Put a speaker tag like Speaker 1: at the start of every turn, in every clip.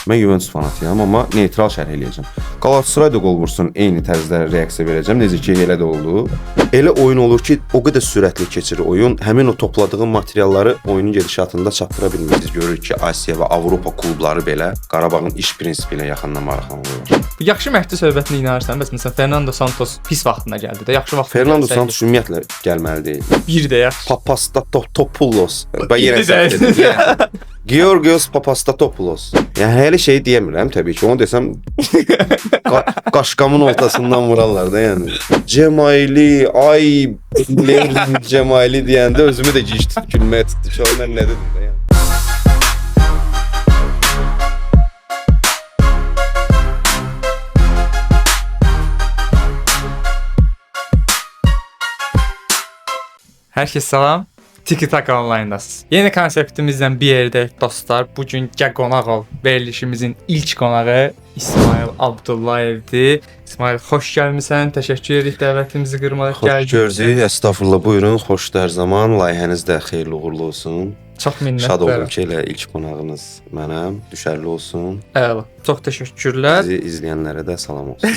Speaker 1: Mən Juventus fanatıyam, amma neytral şərh eləyəcəm. Galatasaray da qol vursun, eyni tərzdə reaksiya verəcəm. Necə ki, elə də oldu. Elə oyun olur ki, o qədər sürətli keçir oyun. Həmin o topladığın materialları oyunun gedişatında çatdıra bilmir. Biz görürük ki, Asiya və Avropa klubları belə Qarabağın iş prinsipi ilə yaxından maraqlanırlar.
Speaker 2: Bu yaxşı Məhdi söhbətinə inanırsan, bəs məsələn Fernando Santos pis vaxtına gəldi də, yaxşı vaxtında.
Speaker 1: Fernando Santos ümumiyyətlə gəlməli deyil.
Speaker 2: Bir də ya.
Speaker 1: Papastatopoulos. Bax yenə səhv dedim. Georgios Papastatopoulos. Yəni hələ şey deyəmirəm təbii ki. Onu desəm qaşqamın ortasından vurarlar da yəni. Cemaili, ay Cemaili deyəndə özümü də gic gülməyə tutdu. Şu an mən nə dedim də yəni.
Speaker 2: Hər kəs salam. TikTok onlayndasınız. Yeni konseptimizdən bir yerdəyik dostlar. Bugün qonaq ol verilişimizin ilk qonağı İsmail Abdullayevdir. İsmail, xoş gəlmisən. Təşəkkür edirik dəvətimizi qırmadıq gəldin.
Speaker 1: Xoş gördük. Estağfurullah, buyurun. Xoşdur hər zaman. Layihəniz də xeyirli uğurlu olsun.
Speaker 2: Çox minnətdaram.
Speaker 1: Şad oldum ki, elə ilk qonağınız mənəm. Düşərli olsun.
Speaker 2: Əla. Çox təşəkkürlər.
Speaker 1: Bizi izləyənlərə də salam olsun.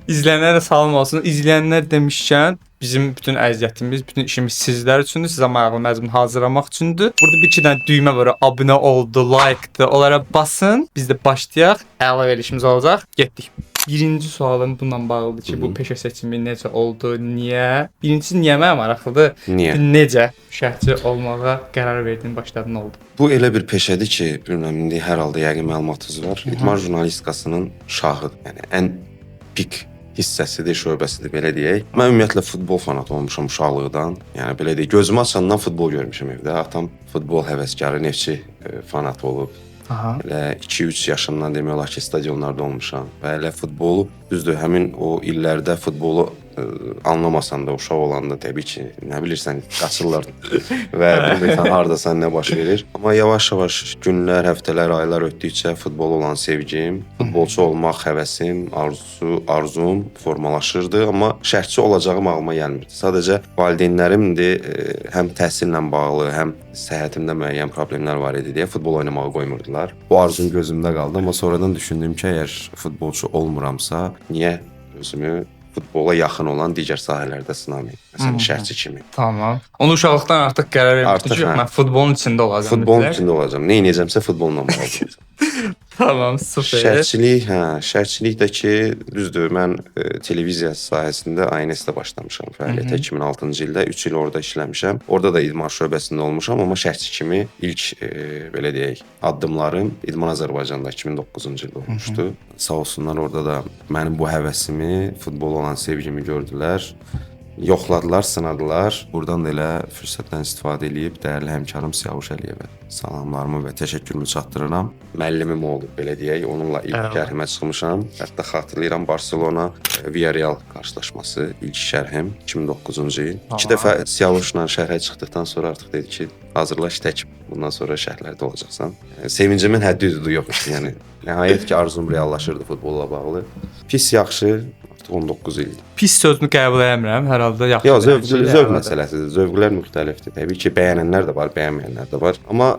Speaker 2: İzləyənlərə salam olsun. İzləyənlər demişkən bizim bütün əziyyətimiz, bütün işimiz sizlər üçündür. Sizə maraqlı məzmun hazırlamaq üçündür. Burada bir iki dənə düymə var. Abunə oldu, like'dı. Onlara basın. Biz də başlayaq. Əla verilişimiz olacaq. Getdik. Birinci sualım bununla bağlıdır ki, bu peşə seçimi necə oldu, niyə? Birincisi niyə mənə maraqlıdır?
Speaker 1: Niyə?
Speaker 2: Necə şərhçi olmağa qərar verdin, başladın, oldu?
Speaker 1: Bu elə bir peşədir ki, bilmirəm, indi hər halda yəqin məlumatınız var. İdman jurnalistikasının şahıdır. Yəni ən pik hissəsidir, şöbəsidir, belə deyək. Mən ümumiyyətlə futbol fanatı olmuşam uşaqlıqdan. Yəni belə deyək, gözümü açandan futbol görmüşəm evdə. Atam futbol həvəskarı, Neftçi fanatı olub.
Speaker 2: Aha.
Speaker 1: Elə 2-3 yaşımdan demək olar ki, stadionlarda olmuşam. Və elə futbolu, düzdür, həmin o illərdə futbolu anlamasan da, uşaq olanda təbii ki, nə bilirsən, qaçırlar və bilmirsən hardasan, nə baş verir. Amma yavaş-yavaş günlər, həftələr, aylar ötdükcə futbol olan sevgim, futbolçu olmaq həvəsim, arzum formalaşırdı. Amma şərhçi olacağım ağlıma gəlmirdi. Sadəcə valideynlərimdir, həm təhsillə bağlı, həm səhhətimdə müəyyən problemlər var idi deyə futbol oynamağı qoymurdular. Bu arzum gözümdə qaldı, amma sonradan düşündüm ki, əgər futbolçu olmuramsa, niyə özümü futbola yaxın olan digər sahələrdə sınamayım. Məsələn, şərhçi kimi.
Speaker 2: Tamam. Onu uşaqlıqdan artıq qərar vermişdin ki, mən futbolun içində olacağam.
Speaker 1: Futbolun içində olacağam. Nə edəcəmsə futbolla bağlı.
Speaker 2: Tamam, super.
Speaker 1: Şərhçilik də ki, düzdür, mən televiziya sahəsində ANS-də başlamışam fəaliyyətə 2006-cı ildə, 3 il orada işləmişəm. Orada da idman şöbəsində olmuşam, amma şərhçi kimi ilk belə deyək, addımlarım İdman Azərbaycanda 2009-cu ildə olmuşdu. Sağ olsunlar, orada da mənim bu həvəsimi, futbol olan sevgimi gördülər. Yoxladılar, sınadılar. Buradan da elə fürsətdən istifadə edib dəyərli həmkarım Siyavuş Əliyevə salamlarımı və təşəkkürümü çatdırıram. Müəllimim oldu, belə deyək. Onunla ilk şərhimə çıxmışam. Hətta xatırlayıram, Barcelona Villarreal qarşılaşması ilk şərhim 2009-cu il. 2 dəfə Siyavuşla şərhə çıxdıqdan sonra artıq dedi ki, hazırlaş tək. Bundan sonra şərhlərdə olacaqsan. Sevincimin həddi-hüdudu yoxdur. Yəni nəhayət ki, arzum reallaşırdı futbolla bağlı. Pis yaxşı 19 ildir.
Speaker 2: Pis sözünü qəbul edirəm, hər halda yaxşı.
Speaker 1: Yox, zövq məsələsidir. Zövqlər müxtəlifdir. Təbii ki, bəyənənlər də var, bəyənməyənlər də var. Amma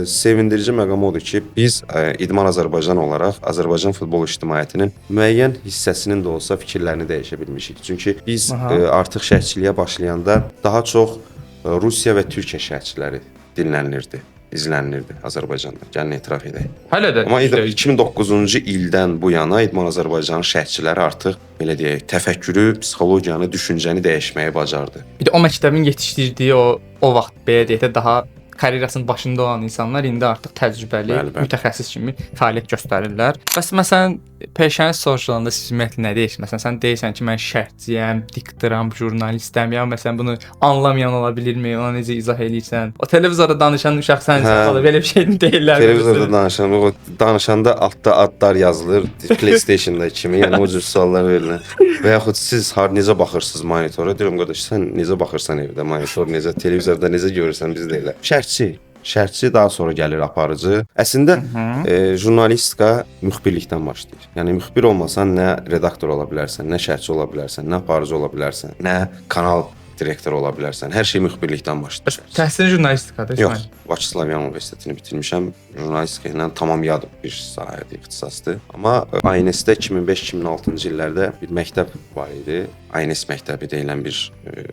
Speaker 1: sevindirici məqam odur ki, biz İdman Azərbaycan olaraq Azərbaycan futbol ictimaiyyətinin müəyyən hissəsinin də olsa fikirlərini dəyişə bilmişik. Çünki biz artıq şərhçiliyə başlayanda daha çox Rusiya və Türkiyə şərhçiləri dinlənilirdi, izlənilirdi Azərbaycanda. Gəlin etiraf edək.
Speaker 2: Hələ də.
Speaker 1: Amma 2009-cu ildən bu yana İdman Azərbaycanın şərhçiləri artıq belə deyək, təfəkkürü, psixologiyanı, düşüncəni dəyişməyi bacardı.
Speaker 2: Bir də o məktəbin yetişdirdiyi o vaxt belə deyək də daha karyerasının başında olan insanlar indi artıq təcrübəli, mütəxəssis kimi fəaliyyət göstərirlər. Bəs məsələn, peşəniz soruşulanda siz ümumiyyətlə nə deyirsiniz? Məsələn, sən deyirsən ki, mən şərhçiyəm, diktoram, jurnalistəm, ya məsələn bunu anlamayan ola bilirmi? Ona necə izah edirsən? O televizorda danışan uşaq sənsən, belə bir şey deyirlər.
Speaker 1: Televizorda danışanda altda adlar yazılır, PlayStation-da kimi, yəni o cür suallar verilir. Və yaxud siz necə baxırsınız monitora? Deyirəm, qardaş, sən necə baxırsan evdə, monitor necə, televizorda necə görürsən, biz də elə. Şərhçi daha sonra gəlir aparıcı. Əslində jurnalistika müxbirlikdən başlayır. Yəni müxbir olmasan nə redaktor ola bilərsən, nə şərhçi ola bilərsən, nə aparıcı ola bilərsən, nə kanal direktor ola bilərsən. Hər şey müxbirlikdən başlayır.
Speaker 2: Təhsil jurnalistikadır.
Speaker 1: Yox, Bakı Slavyan Universitetini bitirmişəm. Jurnalistika ilə tamam yad bir sahədir, ixtisasdır. Amma ANS-də 2005-2006-cı illərdə bir məktəb var idi. ANS məktəbi deyilən bir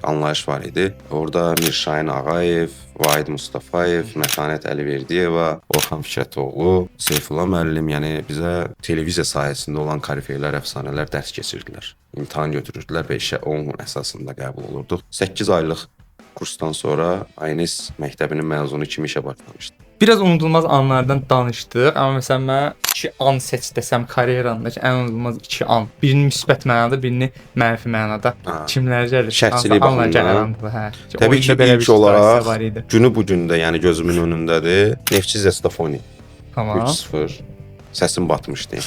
Speaker 1: anlayış var idi. Orada Mirşahin Ağayev, Vahid Mustafayev, Mətanət Əliverdiyeva, Orxan Fikrətoğlu, Seyfullah müəllim, yəni bizə televiziya sahəsində olan korifeylər, əfsanələr dərs keçirdilər. İmtahan götürürdülər və işə onun əsasında qəbul olurduq. 8 aylıq kursdan sonra ANS məktəbinin məzunu kimi işə başlamışdım.
Speaker 2: Biraz unudulmaz anlardan danışdıq, amma məsələn mən 2 an seç desəm karyeramdakı ən unudulmaz 2 an. Birini müsbət mənada, birini mənfi mənada. Kimlər gəlir?
Speaker 1: Şəxsilik baxımından.
Speaker 2: Hə.
Speaker 1: Təbii ki, ilk olaraq günü bu gündə, yəni gözümün önündədir. Neftçi Zestafoni.
Speaker 2: Tamam.
Speaker 1: 3-0. Səsim batmışdı.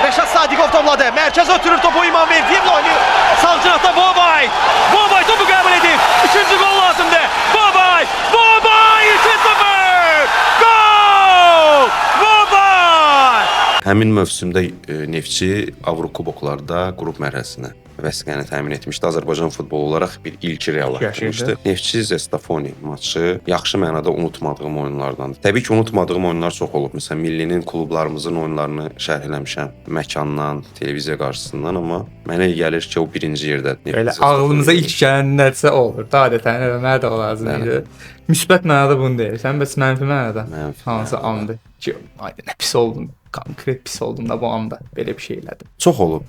Speaker 3: Rəşad Sadiqov topladı. Mərkəzə ötürür topu İmamverdiyevlə oynayır. Sağ cinahda Bobay. Bobay topu qəbul edib. 3-cü gol lazımdır. Bobay! Bobay! 2-0! Gol! Bobay!
Speaker 1: Həmin mövsümdə Neftçi Avrokuboklarda qrup mərhələsinə vəsiqəni təmin etmişdi. Azərbaycan futbolu olaraq bir ilk reallaşdırmışdı. Neftçi Zestafoni maçı yaxşı mənada unutmadığım oyunlardandır. Təbii ki, unutmadığım oyunlar çox olub. Məsələn, millinin klublarımızın oyunlarını şərh eləmişəm. Məkandan, televiziya qarşısından, amma mənə gəlir ki, o birinci yerdədir.
Speaker 2: Belə ağlınıza ilk gələn nəsə olur. Adətən eləməyə də lazımdır. Müsbət mənada bunu deyirsən, bəs mənfi mənada hansı andır ki, nə pis oldum. Konkret pis oldum da bu anda belə bir şey elədim.
Speaker 1: Çox olub.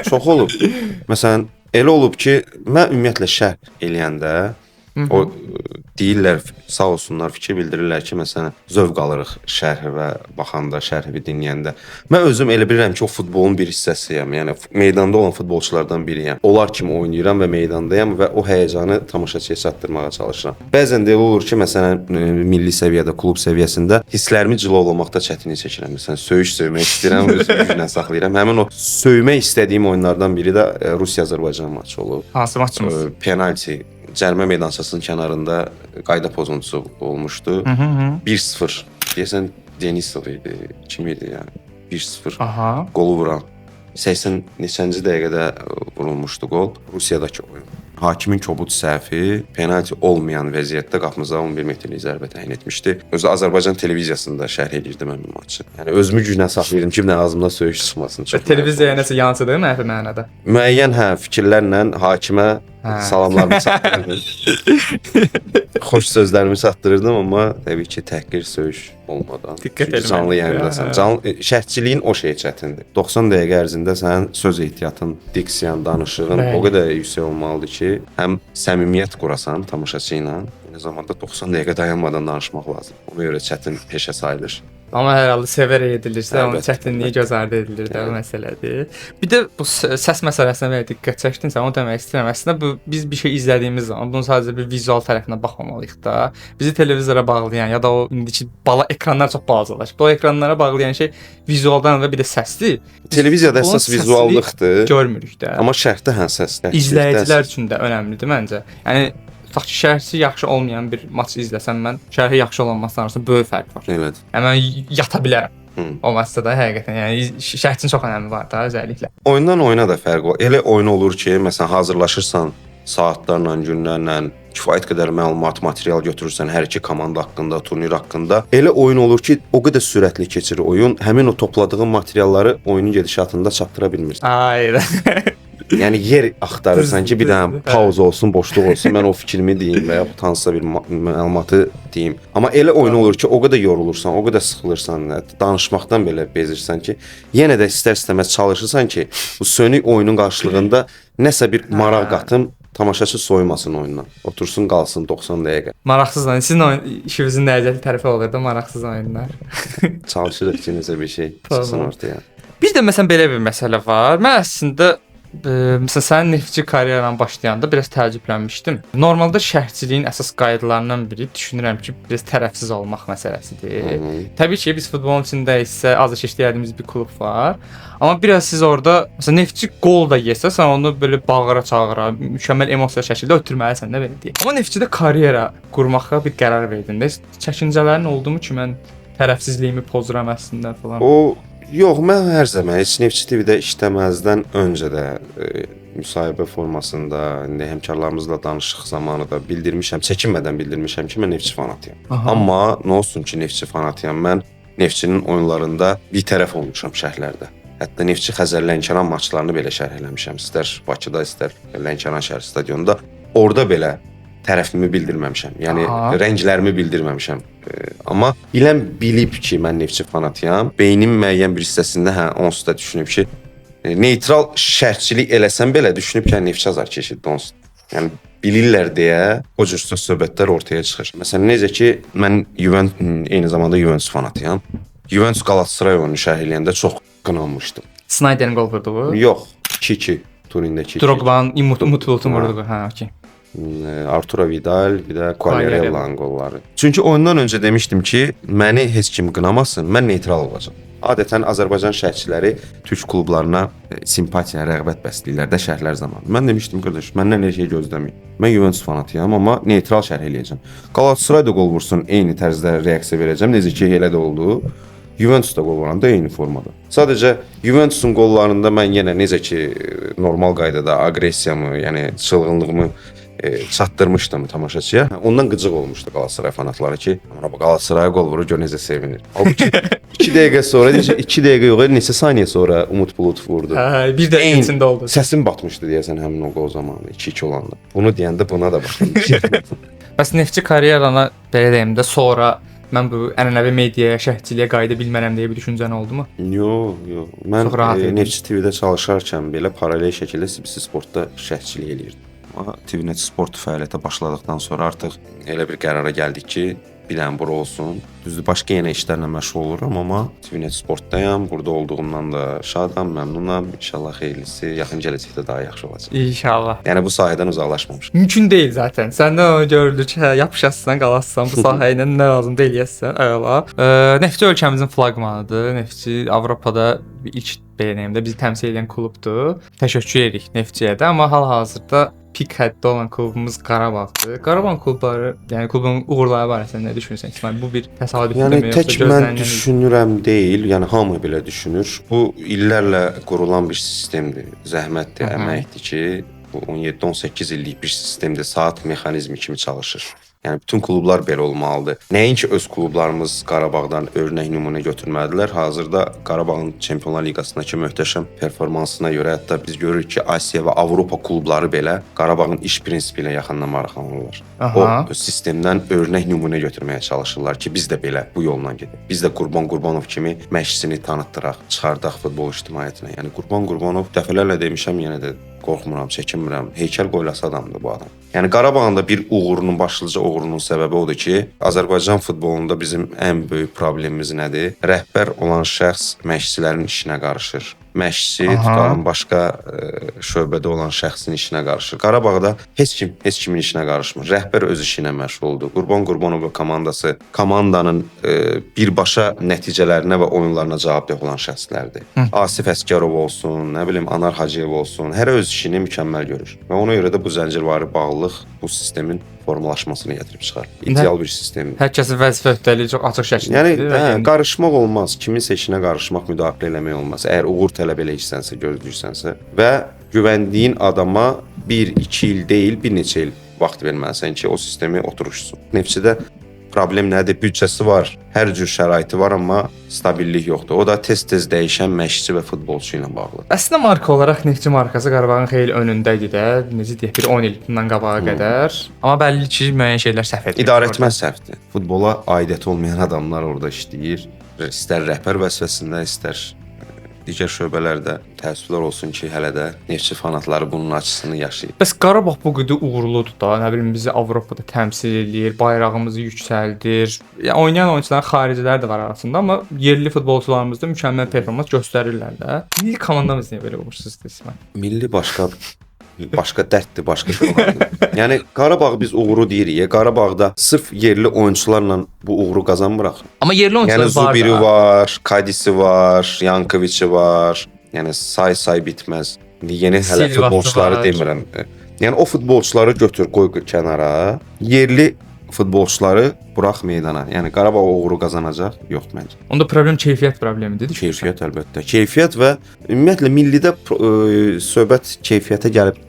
Speaker 1: Çox olub. Məsələn, elə olub ki, mən ümumiyyətlə şərh eləyəndə o deyirlər, sağ olsunlar, fikir bildirirlər ki, məsələn, zövq alırıq şərhi və baxanda, şərhi dinləyəndə. Mən özüm elə bilirəm ki, o futbolun bir hissəsiyəm. Yəni meydanda olan futbolçulardan biriyəm. Onlar kimi oynayıram və meydandayam və o həyəcanı tamaşaçıya çatdırmağa çalışıram. Bəzən də olur ki, məsələn, milli səviyyədə, klub səviyyəsində hisslərimi cilovlamaqda çətinlik çəkirəm. Məsələn, söymək istəyirəm, özümü saxlayıram. Həmin o söymək istədiyim oyunlardan biri də Rusiya-Azərbaycan maçı olub.
Speaker 2: Hansı maçımız?
Speaker 1: Penalti. Cərimə meydançasının kənarında qayda pozuntusu olmuşdu. 1-0. Deyəsən Denisov idi. Kim idi yəni? 1-0. Qolu vuran. 80 neçənci dəqiqədə vurulmuşdu qol. Rusiyadakı oyun. Hakimin kobud səhvi penalti olmayan vəziyyətdə qapımıza 11 metrlik zərbə təyin etmişdi. Özü Azərbaycan televiziyasında şərh edirdim mən bu maçı. Yəni özümü güclə saxlayırdım ki, ağzımdan söyüş çıxmasın.
Speaker 2: Televiziyaya nəsə yansıdı mənfi mənada?
Speaker 1: Müəyyən fikirlərlə hakimə salamlarımı çatdırırdım. Xoş sözlərimi çatdırırdım, amma təbii ki, təhqir söyüş olmadan. Canlı yayımdasan. Şərhçiliyin o şey çətindir. 90 dəqiqə ərzində sənin söz ehtiyatın, diksiyan, danışığın o qədər yüksək olmalıdır ki, həm səmimiyyət qurasan tamaşaçı ilə, eyni zamanda 90 dəqiqə dayanmadan danışmaq lazım. Ona görə çətin peşə sayılır.
Speaker 2: Amma hər halda sevərək edilirsə, onun çətinliyi göz ardı edilir də, o məsələdir. Bir də bu səs məsələsinə belə diqqət çəkdinsə, onu demək istəyirəm. Əslində biz bir şey izlədiyimiz zaman bunu sadəcə bir vizual tərəfinə baxmamalıyıq da. Bizi televizora bağlayan ya da o indiki ekranlar çox balacalaşıb. O ekranlara bağlayan şey vizualdan və bir də səsdir.
Speaker 1: Televiziyada əsas vizuallıqdır.
Speaker 2: Görmürük də.
Speaker 1: Amma şərhdə səslər.
Speaker 2: İzləyicilər üçün də önəmlidir məncə. Yəni tutaq ki, şərhsi yaxşı olmayan bir maç izləsəm mən, şərhi yaxşı olan maçlar arasında böyük fərq var.
Speaker 1: Evet.
Speaker 2: Yəni mən yata bilərəm. O maçda da həqiqətən, yəni şərhin çox önəmi var da özəlliklə.
Speaker 1: Oyundan oyuna da fərq var. Elə oyun olur ki, məsələn, hazırlaşırsan saatlarla, günlərlə, kifayət qədər məlumat, material götürürsən hər iki komanda haqqında, turnir haqqında. Elə oyun olur ki, o qədər sürətli keçir oyun, həmin o topladığın materialları oyunun gedişatında çatdıra bilmirsən.
Speaker 2: Aynen.
Speaker 1: Yəni yer axtarırsan ki, bir dənə pauza olsun, boşluq olsun, mən o fikrimi deyim və ya hansısa bir məlumatı deyim. Amma elə oyun olur ki, o qədər yorulursan, o qədər sıxılırsan, danışmaqdan belə bezirsən ki, yenə də istər-istəməz çalışırsan ki, bu sönük oyunun qarşılığında nəsə bir maraq qatım, tamaşaçı soyumasın oyundan. Otursun, qalsın 90 dəqiqə.
Speaker 2: Maraqsız oyun. Sizin işinizin nəticəli tərəfi olur da maraqsız oyunlar.
Speaker 1: Çalışırıq ki, necə bir şey çıxsın ortaya.
Speaker 2: Bir də məsələn belə bir məsələ var. Mən əslində məsələn sənin neftçi karyeran başlayanda biraz təəccüblənmişdim. Normalda şərhçiliyin əsas qaydalarından biri düşünürəm ki, biraz tərəfsiz olmaq məsələsidir. Təbii ki, biz futbolun içində isə azı işlədiyimiz bir klub var. Amma biraz siz orada məsələn neftçi qol da yesə, sən onu belə bağıra-çağıra, mükəmməl emosiya şəkildə ötürməlisən də belə deyək. Amma neftçidə karyera qurmağa bir qərar verdin də. Çəkincələrin oldu mu ki, mən tərəfsizliyimi pozuram əslində falan.
Speaker 1: O Yox, mən hər zaman heç Neftçi TV-də işləməzdən öncə də müsahibə formasında, indi həmkarlarımızla danışıq zamanı da bildirmişəm, çəkinmədən bildirmişəm ki, mən Neftçi fanatıyam. Amma nə olsun ki, Neftçi fanatıyam. Mən Neftçinin oyunlarında bir tərəf olmuşam şərhlərdə. Hətta Neftçi Xəzər Lənkəran maçlarını belə şərh eləmişəm. İstər Bakıda, istər Lənkəran şəhər stadionunda. Orada belə tərəfimi bildirməmişəm. Yəni rənglərimi bildirməmişəm. Amma bilib ki, mən Neftçi fanatıyam. Beynim müəyyən bir hissəsində onsuz da düşünüb ki, neytral şərhçilik eləsəm belə düşünüb ki, Neftçi azarkeşidir onsuz. Yəni bilirlər deyə o cür söhbətlər ortaya çıxır. Məsələn, necə ki, mən eyni zamanda Juventus fanatıyam. Juventus Galatasaray oyunu şərh eləyəndə çox qınanmışdım.
Speaker 2: Snyder'in qol vurduğu?
Speaker 1: Yox, 2-2 Turindəki.
Speaker 2: Drogba'nın Umut'un vurduğu. Okey.
Speaker 1: Arturo Vidal, bir də Quagliarella'nın qolları. Çünki oyundan öncə demişdim ki, məni heç kim qınamasın, mən neytral olacağam. Adətən Azərbaycan şərhçiləri türk klublarına simpatiya, rəğbət bəsləyirlər də şərhlər zamanı. Mən demişdim, qardaş, məndən hər şey gözləməyin. Mən Juventus fanatıyam, amma neytral şərh eləyəcəm. Galatasaray da qol vursun, eyni tərzdə reaksiya verəcəm. Necə ki, elə də oldu. Juventus da qol vuranda eyni formada. Sadəcə Juventusun qollarında mən yenə necə ki, normal qaydada aqressiyamı, yəni çılğınlığımı çatdırmışdım tamaşaçıya. Ondan qıcıq olmuşdu Galatasaray fanatları ki, Galatasaraya qol vurur, gör necə sevinir. Halbuki 2 dəqiqə sonra, 2 dəqiqə yox, neçə saniyə sonra Umut Bulut vurdu.
Speaker 2: Bir də içində oldu.
Speaker 1: Səsim batmışdı deyəsən həmin o qol zamanı 2-2 olanda. Bunu deyəndə buna da baxın.
Speaker 2: Bəs Neftçi karyerana belə deyim də sonra mən bu ənənəvi mediaya, şərhçiliyə qayıda bilmərəm deyə bir düşüncən oldumu?
Speaker 1: Yox. Mən Neftçi TV-də çalışarkən belə paralel şəkildə CBC Sportda şərhçilik eləyirdim. Amma TVNet Sport fəaliyyətə başladıqdan sonra artıq elə bir qərara gəldik ki, bilən bura olsun. Düzdür, başqa yenə işlərlə məşğul oluram, amma TVNet Sportdayam. Burada olduğumdan da şadam, məmnunam. İnşallah xeyirlisi yaxın gələcəkdə daha yaxşı olacaq.
Speaker 2: İnşallah.
Speaker 1: Yəni bu sahədən uzaqlaşmamışam.
Speaker 2: Mümkün deyil zaten. Səndən onu görülür ki, yapışasan, qalassan, bu sahə ilə nə lazımdır eləyəsən. Əla. Neftçi ölkəmizin flaqmanıdır. Neftçi Avropada ilk BNM-də bizi təmsil edən klubdur. Təşəkkür edirik Neftçiyə də, amma hal-hazırda pik həddə olan klubumuz Qarabağdır. Qarabağ klubları, yəni klubun uğurları barəsində nə düşünürsən İsmail? Bu bir təsadüfdürmü?
Speaker 1: Yəni tək mən düşünürəm deyil, yəni hamı belə düşünür. Bu illərlə qurulan bir sistemdir, zəhmətdir, əməkdir ki, bu 17-18 illik bir sistemdir, saat mexanizmi kimi çalışır. Yəni bütün klublar belə olmalıdır. Nəinki öz klublarımız Qarabağdan örnək nümunə götürməlidirlər. Hazırda Qarabağın Çempionlar Liqasındakı möhtəşəm performansına görə hətta biz görürük ki, Asiya və Avropa klubları belə Qarabağın iş prinsipi ilə yaxından maraqlanırlar. O sistemdən örnək nümunə götürməyə çalışırlar ki, biz də belə bu yolla gedək. Biz də Qurban Qurbanov kimi məşqçini tanıtdıraq, çıxardaq futbol ictimaiyyətinə. Yəni Qurban Qurbanov dəfələrlə demişəm, yenə də qorxmuram, çəkinmirəm. Heykəl qoylası adamdır bu adam. Yəni Qarabağın da bir uğurunun, başlıca uğurunun səbəbi odur ki, Azərbaycan futbolunda bizim ən böyük problemimiz nədir? Rəhbər olan şəxs məşqçilərin işinə qarışır. Məşqçi tutalım başqa şöbədə olan şəxsin işinə qarışır. Qarabağda heç kimin işinə qarışmır. Rəhbər öz işi ilə məşğuldur. Qurban Qurbanov və komandası komandanın birbaşa nəticələrinə və oyunlarına cavabdeh olan şəxslərdir. Asif Əsgərov olsun, nə bilim Anar Hacıyev olsun, hər öz işini mükəmməl görür. Və ona görə də bu zəncirvari bağlılıq bu sistemin formalaşmasını gətirib çıxar. İdeal bir sistemdir.
Speaker 2: Hər kəsin vəzifə öhdəliyi çox açıq şəkildə.
Speaker 1: Yəni qarışmaq olmaz. Kiminsə işinə qarışmaq, müdaxilə eləmək olmaz. Əgər uğur tələb eləyirsənsə, gözləyirsənsə və güvəndiyin adama 1-2 il deyil, bir neçə il vaxt verməlisən ki, o sistemi oturuşsun. Neftçidə problem nədir? Büdcəsi var, hər cür şəraiti var, amma stabillik yoxdur. O da tez-tez dəyişən məşqçi və futbolçu ilə bağlı.
Speaker 2: Əslində marka olaraq Neftçi markası Qarabağın xeyli önündədir də. Necə deyək, bir 10 il bundan qabağa qədər. Amma bəlli ki, müəyyən şeylər səhv edir.
Speaker 1: İdarəetmə səhvdir. Futbola aidiyyəti olmayan adamlar orada işləyir. İstər rəhbər vəzifəsində, istər digər şöbələrdə. Təəssüflər olsun ki, hələ də Neftçi fanatları bunun acısını yaşayır.
Speaker 2: Bəs Qarabağ bu qədər uğurludur da, nə bilim bizi Avropada təmsil edir, bayrağımızı yüksəldir. Yəni oynayan oyunçuların xaricilər də var arasında, amma yerli futbolçularımız da mükəmməl performans göstərirlər də. Milli komandamız niyə belə olmuşsunuz İsmail?
Speaker 1: Milli başqa dərddir, başqa şeylərdir. Yəni Qarabağ biz uğuru deyirik. Qarabağda sırf yerli oyunçularla bu uğuru qazanmırıq.
Speaker 2: Amma yerli oyunçular
Speaker 1: var. Yəni Zubiri var, Kadisi var, Yankoviçi var. Yəni say bitməz. Yeni hələ futbolçuları demirəm. Yəni o futbolçuları götür, qoy kənara. Yerli futbolçuları burax meydana. Yəni Qarabağ uğuru qazanacaq? Yox məncə.
Speaker 2: Onda problem keyfiyyət problemidir.
Speaker 1: Keyfiyyət əlbəttə. Keyfiyyət və ümumiyyətlə millidə söhbət keyfiyyətə gəlib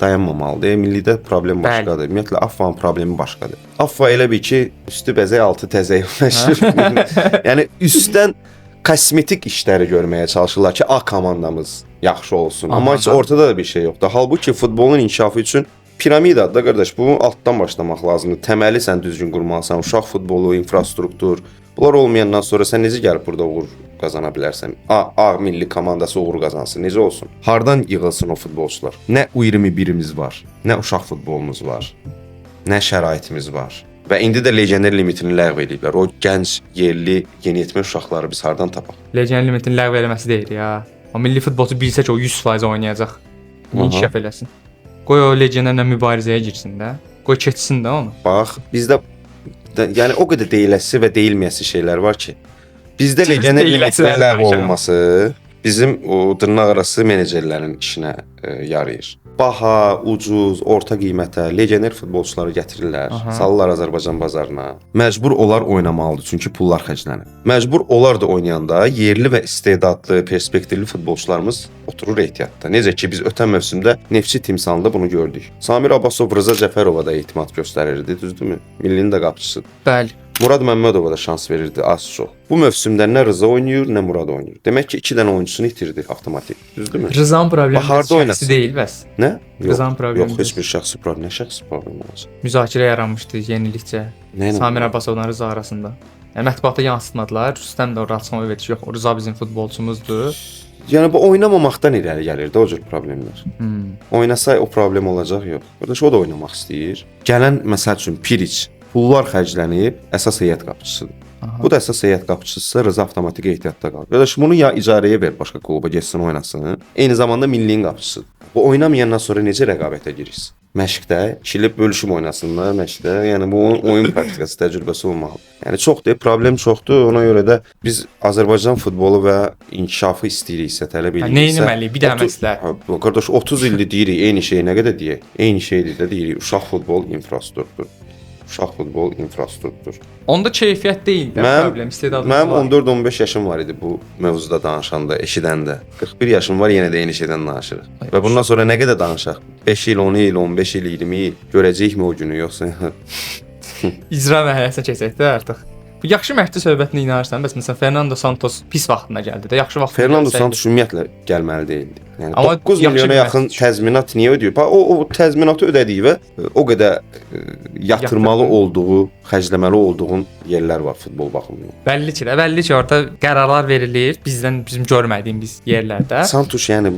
Speaker 1: dayanmamalıdır. Millidə problem başqadır. Ümumiyyətlə Affanın problemi başqadır. Affa elə bir ki, üstü bəzək, altı təzək məşhur. Yəni üstdən kosmetik işləri görməyə çalışırlar ki, A komandamız yaxşı olsun. Amma heç ortada da bir şey yoxdur. Halbuki futbolun inkişafı üçün piramidadır da qardaş, bu altdan başlamaq lazımdır. Təməli sən düzgün qurmalısan, uşaq futbolu, infrastruktur. Bunlar olmayandan sonra sən necə gəlib burada uğur qazana bilərsən? A milli komandası uğur qazansın, necə olsun? Hardan yığılsın o futbolçular? Nə U21-imiz var, nə uşaq futbolumuz var, nə şəraitimiz var. Və indi də legioner limitini ləğv ediblər. O gənc, yerli, yeniyetmə uşaqları biz hardan tapaq?
Speaker 2: Legioner limitini ləğv eləməsi deyil ya. O milli futbolçu bilsə ki, o 100% oynayacaq. İnkişaf eləsin. Qoy o legionerlə mübarizəyə girsin də. Qoy keçsin də onu.
Speaker 1: Bax, bizdə yəni o qədər deyiləsi və deyilməyəsi şeylər var ki, bizdə legioner limitinin ləğv olunması bizim o dırnaqarası menecerlərin işinə yarayır. Baha, ucuz, orta qiymətə legioner futbolçuları gətirirlər, salırlar Azərbaycan bazarına. Məcbur onlar oynamalıdır, çünki pullar xərclənir. Məcbur onlar da oynayanda yerli və istedadlı, perspektivli futbolçularımız oturur ehtiyatda. Necə ki biz ötən mövsümdə Neftçi timsalında bunu gördük. Samir Abbasov, Rıza Cəfərova da etimad göstərirdi, düzdürmü? Millinin də qapıçısıdır.
Speaker 2: Bəli.
Speaker 1: Murad Məmmədova da şans verirdi az çox. Bu mövsümdə nə Rıza oynayır, nə Murad oynayır. Demək ki, 2 dənə oyunçusunu itirdi avtomatik. Düzdürmü?
Speaker 2: Rızanın problemi
Speaker 1: Harda oynasın
Speaker 2: deyil bəs.
Speaker 1: Nə?
Speaker 2: Rızanın problemi.
Speaker 1: Yox, heç bir şəxsi problem, nə şəxsi problem olacaq?
Speaker 2: Müzakirə yaranmışdı yenilikcə. Samir Abbasovla Rıza arasında. Yəni mətbuata yansıtmadılar. Rüstəm də orada açıqlama verdi ki, yox, Rıza bizim futbolçumuzdur.
Speaker 1: Yəni bu oynamamaqdan irəli gəlirdi o cür problemlər. Oynasa o problem olacaq yox. Qardaş o da oynamaq istəyir. Gələn məsəl üçün Piriç pullar xərclənib əsas heyət qapıçısıdır. Bu da əsas heyət qapıçısısa Rıza avtomatik ehtiyatda qalır. Qardaş bunu ya icarəyə ver başqa kluba getsin oynasın. Eyni zamanda milliyin qapıçısıdır. Bu oynamayandan sonra necə rəqabətə girirsən? Məşqdə ikili bölüşüb oynasınlar məşqdə. Yəni bu oyun praktikası təcrübəsi olmalıdır. Yəni çoxdur, problem çoxdur. Ona görə də biz Azərbaycan futbolu və inkişafı istəyiriksə, tələb ediriksə.
Speaker 2: Nə etməliyik? Bir dənə məsləhət.
Speaker 1: Qardaş 30 ildir deyirik eyni şeyi, nə qədər deyək? Eyni şeydir də deyirik. Uşaq futbol infrastruktur. Uşaq futbol infrastruktur.
Speaker 2: Onda keyfiyyət deyil də problem, istedadımız
Speaker 1: var. Mənim 14-15 yaşım var idi bu mövzuda danışanda, eşidəndə. 41 yaşım var, yenə də eyni şeydən danışırıq. Və bundan sonra nə qədər danışaq? 5 il, 10 il, 15 il, 20 il görəcəyikmi o günü yoxsa?
Speaker 2: İcra mərhələsinə keçək də artıq. Bu yaxşı məşqçi söhbətinə inanırsan, bəs məsələn Fernando Santos pis vaxtına gəldi də, yaxşı vaxtında.
Speaker 1: Fernando Santos ümumiyyətlə gəlməli deyildi. Yəni 9 milyona yaxın təzminat niyə ödəyir? O təzminatı ödədiyi və o qədər yatırmalı olduğu, xərcləməli olduğun yerlər var futbol baxımından.
Speaker 2: Bəlli ki, orada qərarlar verilir bizim görmədiyimiz yerlərdə.
Speaker 1: Santos yəni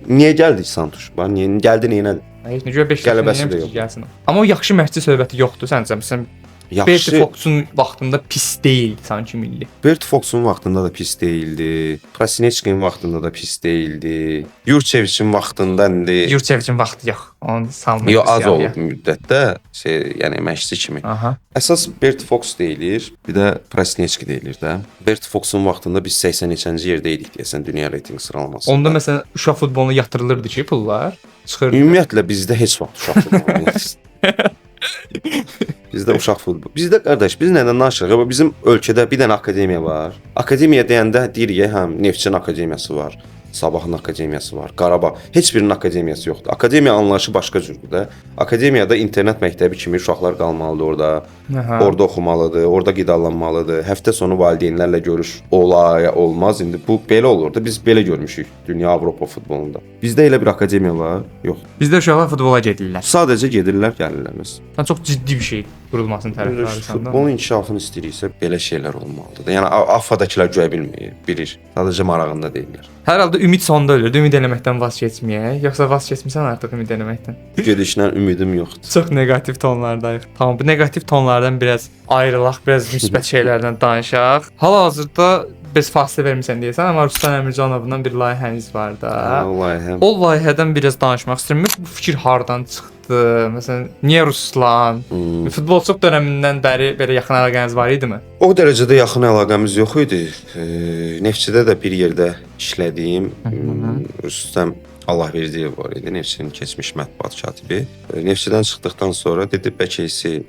Speaker 1: niyə gəldi Santos? Bax niyə gəldi, nə etdi?
Speaker 2: Heç nə görə 5 il gəlsin. Amma o yaxşı məşqçi söhbəti yoxdur səncə? Məsələn Bert Fox'un vaxtında pis deyildi sanki milli.
Speaker 1: Bert Fox'un vaxtında da pis değildi. Prasinechkin vaxtında da pis değildi. Yurçeviçin vaxtında indi.
Speaker 2: Yurçeviçin vaxtı yox. Onu salmır.
Speaker 1: Yox, az olub müddətdə, yəni məşqçi kimi.
Speaker 2: Aha.
Speaker 1: Əsas Bert Fox deyilir, bir də Prasinechki deyilir də. Bert Fox'un vaxtında biz 80 neçənci yerdə idik deyəsən dünya reytinq sıralamasında.
Speaker 2: Onda məsələn uşaq futboluna yatırılırdı ki, pullar çıxırdı.
Speaker 1: Ümumiyyətlə bizdə heç vaxt uşaq futbolu yoxdur. Bizdə uşaq futbolu. Bizdə qardaş, biz nədən danışırıq? Bizim ölkədə bir dənə akademiya var. Akademiya deyəndə deyirik, həm Neftçinin akademiyası var. Sabahın akademiyası var. Qarabağ heç birinin akademiyası yoxdur. Akademiya anlayışı başqa cürdür də. Akademiyada internet məktəbi kimi uşaqlar qalmalıdır orada. Orada oxumalıdır, orada qidalanmalıdır. Həftə sonu valideynlərlə görüş olmaz. İndi bu belə olur da. Biz belə görmüşük dünya Avropa futbolunda. Bizdə elə bir akademiya var, yox.
Speaker 2: Bizdə uşaqlar futbola gedirlər.
Speaker 1: Sadəcə gedirlər, gəlirlər.
Speaker 2: Sən çox ciddi bir şey qurulmasını tərəfdarıysan da.
Speaker 1: Futbolun inkişafını istəyiriksə belə şeylər olmalıdır. Yəni AFFA-dakılar güya bilmir, bilir. Sadəcə marağında deyirlər.
Speaker 2: Hər halda ümid sonda ölür. Ümid eləməkdən vaz keçməyək. Yoxsa vaz keçmisən artıq ümid eləməkdən?
Speaker 1: Gedişdən ümidim yoxdur.
Speaker 2: Çox neqativ tonlardayıq. Tamam, bu neqativ tonlardan biraz ayrılaq, biraz müsbət şeylərdən danışaq. Hal-hazırda biz fasilə vermisən deyəsən, amma Ruslan Əmircanovdan bir layihəniz var da. O layihədən biraz danışmaq istəyirəm. Bu fikir hardan çıxdı? Məsələn, niyə Ruslan? Futbolçuluq dövründən bəri belə yaxın əlaqəniz var idimi?
Speaker 1: O dərəcədə yaxın əlaqəmiz yox idi. Neftçidə də bir yerdə işlədiyim Rüstəm Allahverdiyev var idi, Neftçinin keçmiş mətbuat katibi. Neftçidən çıxdıqdan sonra dedi, bəlkə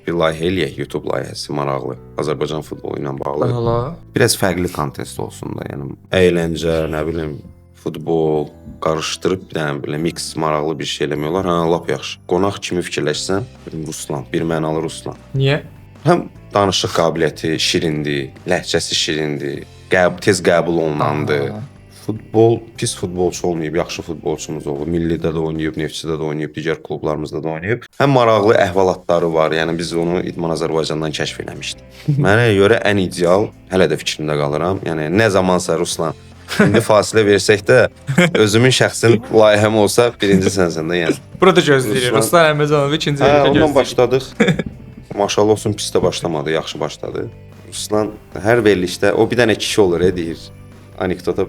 Speaker 1: bir layihə eləyək, YouTube layihəsi maraqlı, Azərbaycan futbolu ilə bağlı.
Speaker 2: Allah.
Speaker 1: Biraz fərqli kontekst olsun da, yəni əyləncə, nə bilim, futbol qarışdırıb bir dənə belə mix maraqlı bir şey eləmək olar. Hə, lap yaxşı. Qonaq kimi fikirləşsən, Ruslan, bir mənalı Ruslan.
Speaker 2: Niyə?
Speaker 1: Həm danışıq qabiliyyəti şirindir, ləhcəsi şirindir, tez qəbul olunandır. Futbol, pis futbolçu olmayıb, yaxşı futbolçumuz olub. Millidə də oynayıb, Neftçidə də oynayıb, digər klublarımızda da oynayıb. Həm maraqlı əhvalatları var. Yəni biz onu İdman Azərbaycandan kəşf eləmişdik. Mənə görə ən ideal, hələ də fikrimdə qalıram. Yəni nə zamansa Ruslan, indi fasilə versək də özümün şəxsin layihəm olsa birinci sənsən də yəni.
Speaker 2: Burada gözləyirik. Ruslan Əmrəcanov ikinci yerdə gözləyir.
Speaker 1: Ondan başladıq. Maşallah olsun pis də başlamadı, yaxşı başladı. Ruslan hər verilişdə o bir dənə kişi olur, deyir. Anekdota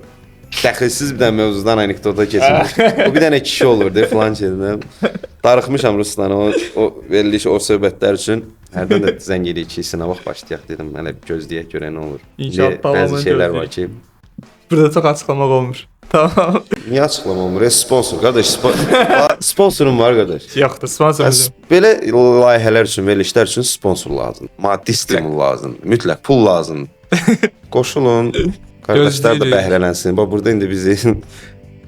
Speaker 1: dəxilsiz bir dənə mövzudan anekdota keçirir. O bir dənə kişi olurdu falan şeydən. Darıxmışam Ruslan'a o veriliş, o söhbətlər üçün. Hərdən də zəng edirik ki, sınavaq başlayaq dedim. Hələ gözləyək görək nə olur.
Speaker 2: İnşallah
Speaker 1: bəzi şeylər var ki,
Speaker 2: burada çox açıqlamaq olmur. Tamam.
Speaker 1: niyə açıqlama olmur? Sponsor, qardaş, sponsorum var qardaş.
Speaker 2: Yoxdur, sponsor.
Speaker 1: Belə layihələr üçün, verilişlər üçün sponsor lazım. Maddi stimul lazım. Mütləq pul lazım. Qoşulun. Qardaşlar da bəhrələnsin. Bax burada indi bizi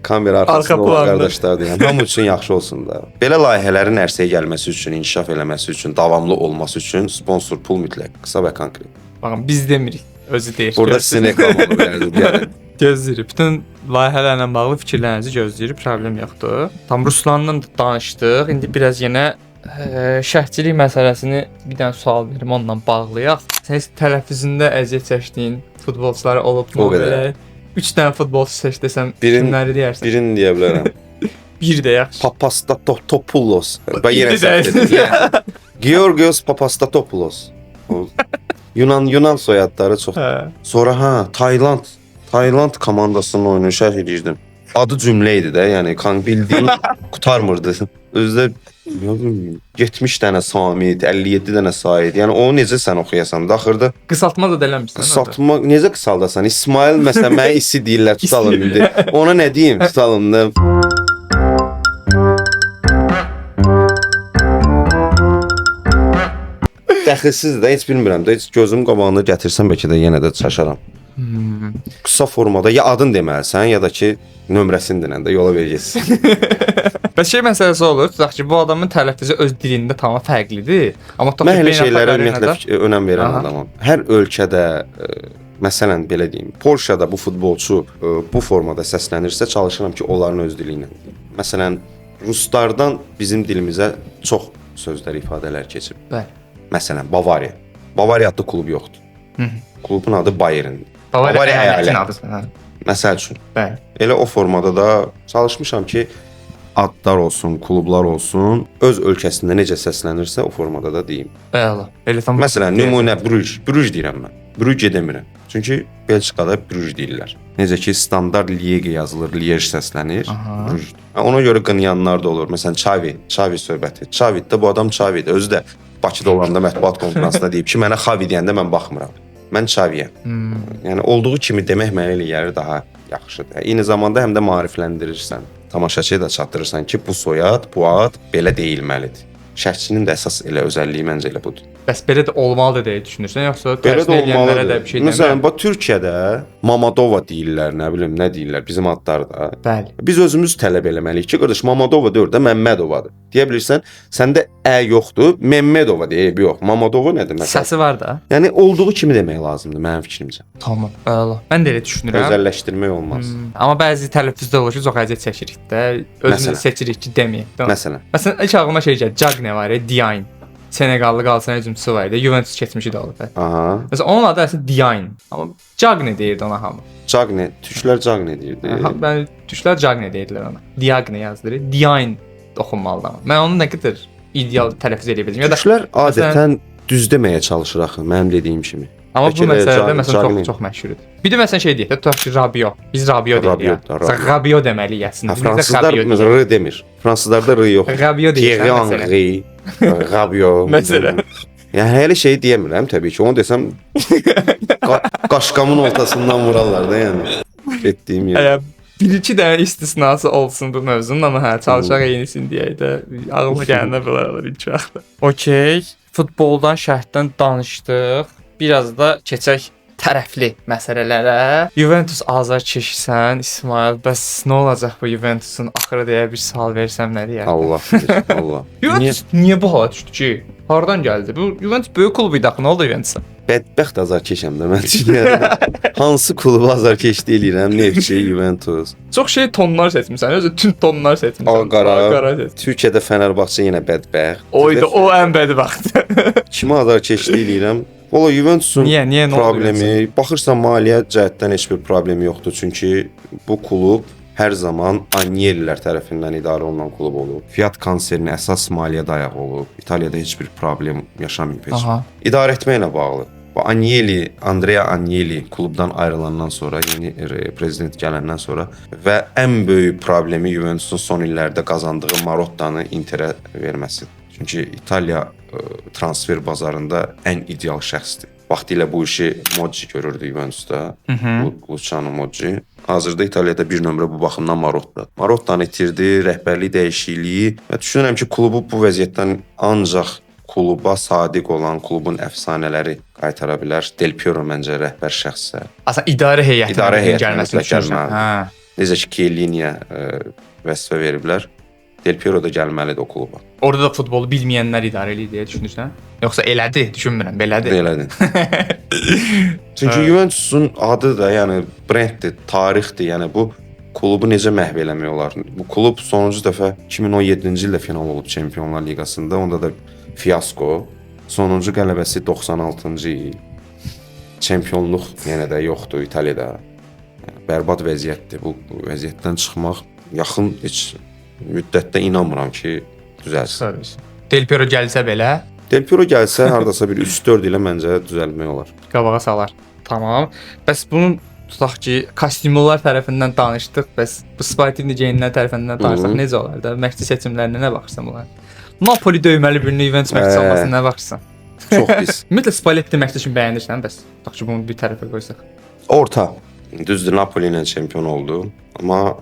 Speaker 1: kamera arxasında olan qardaşlar deyən hamı üçün yaxşı olsun da. Belə layihələrin ərsəyə gəlməsi üçün, inkişaf eləməsi üçün, davamlı olması üçün sponsor pul mütləq, qısa və konkret.
Speaker 2: Baxın, biz demirik, özü deyir.
Speaker 1: Burada sizin reklam olur yəni.
Speaker 2: Gözləyirik. Bütün layihələrlə bağlı fikirlərinizi gözləyirik, problem yoxdur. Tam Ruslanla danışdıq. İndi biraz yenə şərhçilik məsələsini bir dənə sual verim, onunla bağlayaq. Sən heç tələffüzündə əziyyət çəkdiyin futbolçuları olubmu?
Speaker 1: O qədər.
Speaker 2: 3 dənə futbolçu seç desəm, kimləri deyərsən?
Speaker 1: Birini deyə bilərəm.
Speaker 2: Bir də yaxşı.
Speaker 1: Papastatopoulos. Bax yerə səhv. Georgios Papastatopoulos. Yunan soyadları çox. Sonra Tayland komandasının oyununu şərh edirdim. Adı cümlə idi də, yəni bildiyin qutarmırdı. Özdə 70 dənə Samid, 57 dənə Said. Yəni onu necə sən oxuyasan da axırda
Speaker 2: qısaltma da eləmirsən.
Speaker 1: Qısaltma necə qısaldasan? İsmail məsələn mənə isi deyirlər, tutalım indi. Ona nə deyim? Tutalım da. Dəxilsiz də heç bilmirəm də, heç gözüm qabağına gətirsəm bəlkə də yenə də çaşaram. Qısa formada ya adın deməlisən, ya da ki nömrəsini denəndə yola verəcəksən.
Speaker 2: Bəs şey məsələsi olur, tutaq ki, bu adamın tələffüzü öz dilində tamam fərqlidir. Amma
Speaker 1: mən elə şeylərə ümumiyyətlə önəm verən adamam. Hər ölkədə, məsələn belə deyim, Polşada bu futbolçu bu formada səslənirsə, çalışıram ki, onların öz dili ilə deyim. Məsələn, ruslardan bizim dilimizə çox sözlər, ifadələr keçib.
Speaker 2: Bəli.
Speaker 1: Məsələn, Bavariya. Bavariya adlı klub yoxdur. Klubun adı Bayerndir.
Speaker 2: Bavariya əyalətidir.
Speaker 1: Məsəl üçün.
Speaker 2: Bəli.
Speaker 1: Elə o formada da çalışmışam ki, adlar olsun, klublar olsun, öz ölkəsində necə səslənirsə o formada da deyim.
Speaker 2: Bəli. Elə tam.
Speaker 1: Məsələn, nümunə Bruj deyirəm mən. Brügge demirəm. Çünki Belçikada Bruj deyirlər. Necə ki, standart Liege yazılır, Liej səslənir. Bruj. Ona görə qınayanlar da olur. Məsələn, Xavi söhbəti. Xavidə bu adam Xavidir. Özü də Bakıda olanda mətbuat konfransında deyib ki, mənə Xavi deyəndə mən baxmıram. Mən Xaviyəm. Yəni olduğu kimi demək mənə elə gəlir daha yaxşıdır. Eyni zamanda həm də maarifləndirirsən. Tamaşaçıya da çatdırırsan ki, bu soyad, bu ad belə deyilməlidir. Şərhçinin də əsas elə özəlliyi məncə elə budur.
Speaker 2: Bəs belə də olmalıdır deyə düşünürsən, yoxsa
Speaker 1: belə də olmalıdır
Speaker 2: də bir şey demək?
Speaker 1: Məsələn, bax Türkiyədə Mamadova deyirlər, nə bilim, nə deyirlər bizim adlarda.
Speaker 2: Bəli.
Speaker 1: Biz özümüz tələb eləməliyik ki, qardaş Mamadova deyir də Məmmədovadır. Deyə bilirsən, səndə yoxdur, Məmmədova deyib, yox. Mamadova nədir məsələn?
Speaker 2: Səsi var da.
Speaker 1: Yəni olduğu kimi demək lazımdır mənim fikrimcə.
Speaker 2: Tamam. Əla. Mən də elə düşünürəm.
Speaker 1: Özəlləşdirmək olmaz.
Speaker 2: Amma bəzi tələffüzdə olur ki, çox əziyyət çəkirik də. Özümüz seçirik ki, deməyək.
Speaker 1: Məsələn,
Speaker 2: ilk ağlıma şey gəlir, Cagne var ya, Diagne. Senegallı qalsan hücumçusu var idi. Juventus keçmişi də olub.
Speaker 1: Aha.
Speaker 2: Məsələn, onun adı əslində Diagne, amma Cagne deyirdi ona hamı.
Speaker 1: Cagne, türklər Cagne deyirdi.
Speaker 2: Mən türklər Cagne deyirdilər ona. Diagne yazdırır. Diagne oxunmalıdır amma. Mən onu nə qədər ideal tələffüz edə biləcəm.
Speaker 1: Türklər adətən düz deməyə çalışır axı, mənim dediyim kimi.
Speaker 2: Amma bu məsələdə məsələn çox məşhurdur. Bir də məsələn şey deyək də, tutaq ki, Rabiot. Biz Rabiot deyirik. Rabiot deməliyik əslində.
Speaker 1: Fransızlar r demir. Fransızlarda r yox.
Speaker 2: Rabiot deyirlər məsələn.
Speaker 1: Rabiot.
Speaker 2: Məsələn.
Speaker 1: Yəni elə şey demirəm təbii ki. Onu desəm qaşqamın ortasından vurarlar da yəni. Etdiyim yer.
Speaker 2: bir-iki dənə istisnası olsun bu mövzunun, amma hə, çalışaq eynisin deyək də. Ağlıma gələnə belə olur ilk vaxtda. Okay, futboldan, şərtdən danışdıq. Biraz da keçək tərəfli məsələlərə. Juventus azarkeşsən, İsmail, bəs nə olacaq bu Juventusun axırı deyə bir sual versəm nə deyər?
Speaker 1: Allah bilir, Allah.
Speaker 2: Juventus niyə bu hala düşdü ki? Hardan gəldi? Bu Juventus böyük klub idi axı, nə oldu Juventusa?
Speaker 1: Bədbəxt azarkeşəm də mən. Çünki hansı klubu azarkeşlik eləyirəm? Neftçi, Juventus.
Speaker 2: Çox şey tonlar seçmisən, özü tünd tonlar seçmisən.
Speaker 1: Ağqara.
Speaker 2: seçmisən.
Speaker 1: Türkiyədə Fənərbağçı yenə bədbəxt.
Speaker 2: Oydu, o ən bədbəxt.
Speaker 1: Kimi azarkeşlik eləyirəm? Valla Juventusun
Speaker 2: Niyə nə
Speaker 1: problemi, baxırsan maliyyə cəhətdən heç bir problemi yoxdur. Çünki bu klub hər zaman Agnellilər tərəfindən idarə olunan klub olub. Fiat konserni əsas maliyyə dayağı olub. İtaliyada heç bir problem yaşamayıb heç.
Speaker 2: Aha.
Speaker 1: İdarə etməklə bağlı. Bu Agnelli, Andrea Agnelli klubdan ayrılandan sonra, yeni prezident gələndən sonra və ən böyük problemi Juventusun son illərdə qazandığı Marottanı Interə verməsidir. Çünki İtaliya transfer bazarında ən ideal şəxsdir. Vaxtilə bu işi Moggi görürdü Juventusda. Luciano Moggi. Hazırda İtaliyada bir nömrə bu baxımdan Marotta. Marottanı itirdi, rəhbərlik dəyişikliyi və düşünürəm ki, klubu bu vəziyyətdən ancaq kluba sadiq olan klubun əfsanələri qaytara bilər. Del Piero məncə rəhbər şəxssə.
Speaker 2: Aslında idarə heyətinə
Speaker 1: gəlməsini düşünürəm. Hə. Necə ki, Chielliniyə vəzifə veriblər. Del Piero da gəlməlidir o kluba.
Speaker 2: Orada da futbolu bilməyənlər idarə edir deyə düşünürsən? Yoxsa elədi, düşünmürəm, belədir.
Speaker 1: Belədir. Çünki Juventusun adı da, yəni brenddir, tarixdir. Yəni bu klubu necə məhv eləmək olar? Bu klub sonuncu dəfə 2017-ci ildə final olub Çempionlar Liqasında. Onda da fiasko. Sonuncu qələbəsi 96-cı il. Çempionluq yenə də yoxdur İtaliyada. Yəni, bərbad vəziyyətdir. Bu vəziyyətdən çıxmaq yaxın heç müddətdə inanmıram ki, düzəlsin.
Speaker 2: Del Piero gəlsə belə?
Speaker 1: Del Piero gəlsə, hardasa bir 3-4 ilə məncə düzəlmək olar.
Speaker 2: Qabağa salar. Tamam. Bəs bunun tutaq ki, kostyumlular tərəfindən danışdıq. Bəs bu sportiv geyinlər tərəfindən danışsaq necə olar da? Məşqçi seçimlərinə nə baxırsan bunlar? Napoli döyməli birini Juventus məşqçisi olmasına nə baxırsan?
Speaker 1: Çox pis.
Speaker 2: Ümumiyyətlə Spalletti məşqçi kimi bəyənirsən, bəs tutaq ki, bunu bir tərəfə qoysaq.
Speaker 1: Orta. Düzdür, Napoli ilə çempion oldu, amma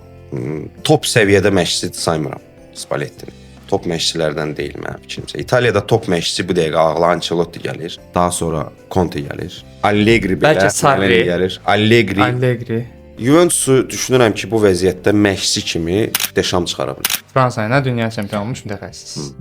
Speaker 1: top səviyyədə məşqçi saymıram Spallettini. Top məşqçilərdən deyil mənim fikrimcə. İtaliyada top məşqçi bu dəqiqə ağla Ancelotti gəlir, daha sonra Conte gəlir. Allegri belə gəlir. Allegri. Juventusu düşünürəm ki, bu vəziyyətdə məşqçi kimi Deşam çıxara bilər.
Speaker 2: Fransa ilə dünya çempionu olmuş mütəxəssis.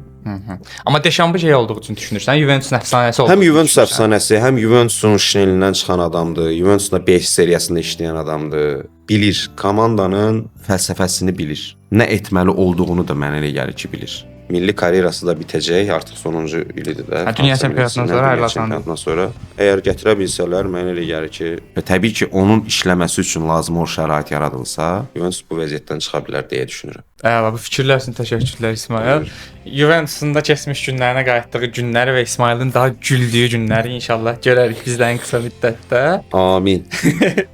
Speaker 2: Amma Deşampı şey olduğu üçün düşünürsən, Juventusun əfsanəsi olduğu.
Speaker 1: Həm Juventus əfsanəsi, həm Juventusun Şnelindən çıxan adamdır, Juventusda 5 seriyasında işləyən adamdır. Bilir, komandanın fəlsəfəsini bilir. Nə etməli olduğunu da mənə elə gəlir ki, bilir. Milli karyerası da bitəcək, artıq sonuncu ilidir də.
Speaker 2: Dünya çempionatından
Speaker 1: sonra əgər gətirə bilsələr, mənə elə gəlir ki, və təbii ki, onun işləməsi üçün lazım o şərait yaradılsa, Juventus bu vəziyyətdən çıxa bilər deyə düşünürəm.
Speaker 2: Bu fikirlər üçün təşəkkürlər İsmail. Juventusun da keçmiş günlərinə qayıtdığı günləri və İsmailin daha güldüyü günləri inşallah görərik bizdən qısa müddətdə.
Speaker 1: Amin.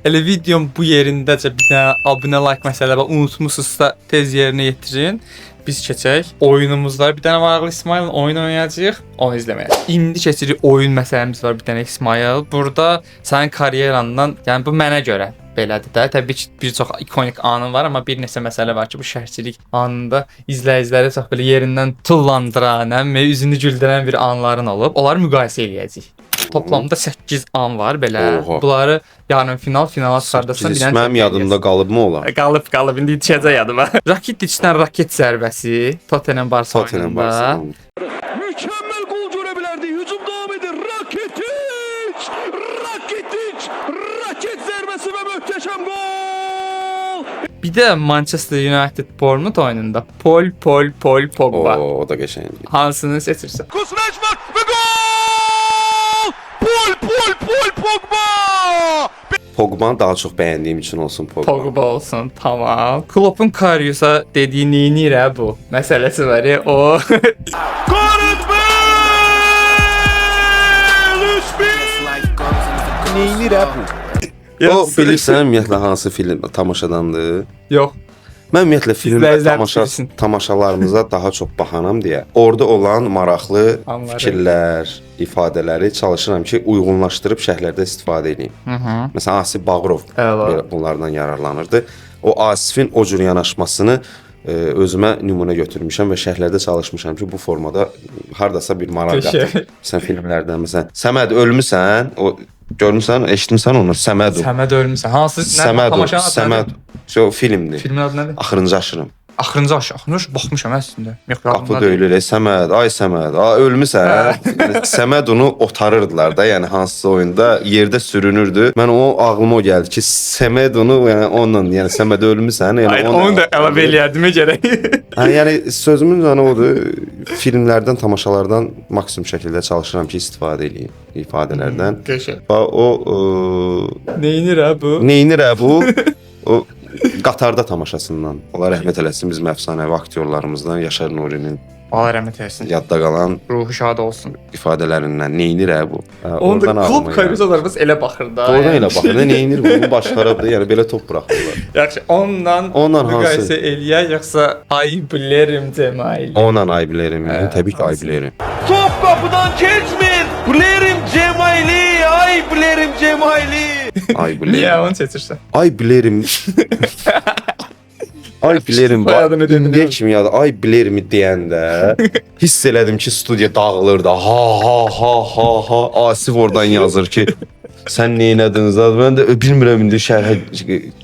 Speaker 2: Elə videom bu yerindəcə bir dənə abunə, like məsələ var, unutmusunuzsa tez yerinə yetirin. Biz keçək. Oyunumuz var. Bir dənə varlı İsmail'in oyun oynayacağıq. Onu izləməyə. İndi keçirik oyun məsələmiz var bir dənə İsmail. Burada sənin karyerandan, yəni bu mənə görə belədir də. Təbii ki, bir çox ikonik anın var, amma bir neçə məsələ var ki, bu şərhçilik anında izləyiciləri çox belə yerindən tullandıran, üzünü güldürən bir anların olub. Onları müqayisə eləyəcəyik. Toplamda 8 an var belə.
Speaker 1: Oha.
Speaker 2: Bunları yarın finala çıxardasan
Speaker 1: bilən mənim yadımda qalıbmı olar?
Speaker 2: Qalıb. İndi düşəcək yadıma. Rakiticdən raket zərbəsi Tottenham Barcelona'da.
Speaker 3: Mükemmel gol görebilirdi. Hücum devam edir. Rakitic. Raket zərbesi ve muhteşem gol.
Speaker 2: Bir də Manchester United Bournemouth oyununda Paul Pogba.
Speaker 1: O da qəşəngdir.
Speaker 2: Hansını seçirsən?
Speaker 3: Kusuraç var ve gol! Paul Pogba!
Speaker 1: Pogba daha çox bəyəndiyim üçün olsun Pogba.
Speaker 2: Pogba olsun, tamam. Klopp'un Karius'a dediyi neynir bu? Məsələsi var ya, o.
Speaker 3: Gareth Bale! 3-1! Neynir bu?
Speaker 1: O bilirsən ümumiyyətlə hansı film tamaşadandır?
Speaker 2: Yox.
Speaker 1: Mən ümumiyyətlə filmdə
Speaker 2: İzləyicilər
Speaker 1: tamaşalarımıza daha çox baxanam deyə, orada olan maraqlı
Speaker 2: Anları.
Speaker 1: fikirlər, ifadələri çalışıram ki, uyğunlaşdırıb şərhlərdə istifadə edeyim. Məsələn, Asif Bağırov belə bunlardan yararlanırdı. O Asifin o cür yanaşmasını özümə nümunə götürmüşəm və şərhlərdə çalışmışam ki, bu formada hardasa bir maraq qatır. Sən filmlərdən məsələn, Səməd ölmüsən, o görmüsən, eşitmisən onu?
Speaker 2: Səməd ölmüsən. Hansı
Speaker 1: Səməd. O filmdir.
Speaker 2: Filmin adı nədir?
Speaker 1: Axırıncı aşırım.
Speaker 2: Axırıncı baxmışam əslində.
Speaker 1: Qapı döyülür, Səməd, ay Səməd, ölmüsən. Yəni, Səməd onu otarırdılar da, yəni hansısa oyunda yerdə sürünürdü. Mən o ağlıma o gəldi ki, Səməd onu yəni onunla, yəni Səməd ölmüsən, yəni
Speaker 2: onu da əlavə eləyərdim gərək.
Speaker 1: Yəni sözümün canı odur. Filmlərdən, tamaşalardan maksimum şəkildə çalışıram ki, istifadə edeyim ifadələrdən. Və o Neynir bu? O Qatarda tamaşasından. Allah rəhmət eləsin bizim əfsanəvi aktyorlarımızdan Yaşar Nurinin.
Speaker 2: Allah rəhmət eləsin.
Speaker 1: Yadda qalan
Speaker 2: ruhu şad olsun.
Speaker 1: İfadələrindən Neynir bu?
Speaker 2: Onda klub koyucularımız elə baxır da.
Speaker 1: Oradan elə baxır. Neynir bu? Baş xarabdır. Yəni belə top buraxırlar.
Speaker 2: Yaxşı, onunla müqayisə eləyək yoxsa ay bilərim Cemaili?
Speaker 1: Onunla ay bilərim. Təbii ki, ay bilərim.
Speaker 3: Top qapıdan keçmir. Bilərim Cemaili, ay bilərim Cemaili.
Speaker 1: Ay bilərim.
Speaker 2: Niyə onu seçirsən?
Speaker 1: Ay bilərim. Ay bilərim. İndiyə kimi ya da ay bilərim deyəndə hiss elədim ki, studiya dağılır da. Ha. Asif oradan yazır ki, sən nə etdiniz? Mən də bilmirəm indi şərhə